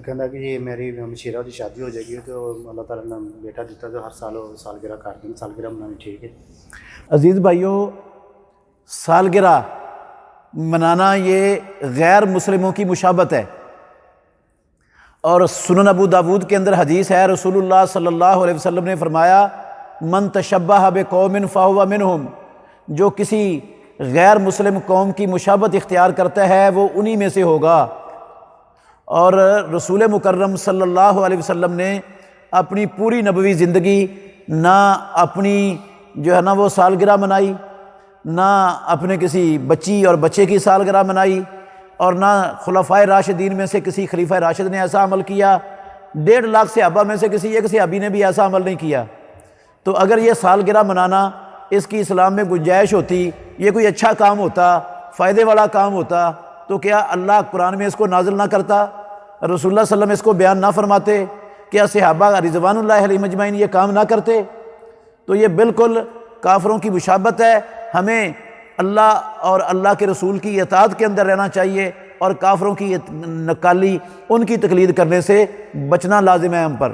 کہنا کہ یہ میری مشیرہ کی شادی ہو جائے گی تو اللہ تعالیٰ نے بیٹا دیتا تو ہر سال سالگرہ کر دیں، سالگرہ منانی ٹھیک ہے۔ عزیز بھائیوں، سالگرہ منانا یہ غیر مسلموں کی مشابہت ہے، اور سنن ابو داود کے اندر حدیث ہے، رسول اللہ صلی اللہ علیہ وسلم نے فرمایا من تشبہ بقوم فہو منہم، جو کسی غیر مسلم قوم کی مشابہت اختیار کرتا ہے وہ انہی میں سے ہوگا۔ اور رسول مکرم صلی اللہ علیہ وسلم نے اپنی پوری نبوی زندگی نہ اپنی جو ہے نا وہ سالگرہ منائی، نہ اپنے کسی بچی اور بچے کی سالگرہ منائی، اور نہ خلفائے راشدین میں سے کسی خلیفہ راشد نے ایسا عمل کیا، 1.5 لاکھ صحابہ میں سے کسی ایک صحابی نے بھی ایسا عمل نہیں کیا۔ تو اگر یہ سالگرہ منانا اس کی اسلام میں گنجائش ہوتی، یہ کوئی اچھا کام ہوتا، فائدے والا کام ہوتا، تو کیا اللہ قرآن میں اس کو نازل نہ کرتا؟ رسول اللہ صلی اللہ علیہ وسلم اس کو بیان نہ فرماتے؟ کیا صحابہ رضوان اللہ علیہم اجمعین یہ کام نہ کرتے؟ تو یہ بالکل کافروں کی مشابہت ہے۔ ہمیں اللہ اور اللہ کے رسول کی اطاعت کے اندر رہنا چاہیے، اور کافروں کی نکالی، ان کی تقلید کرنے سے بچنا لازم ہے ہم پر۔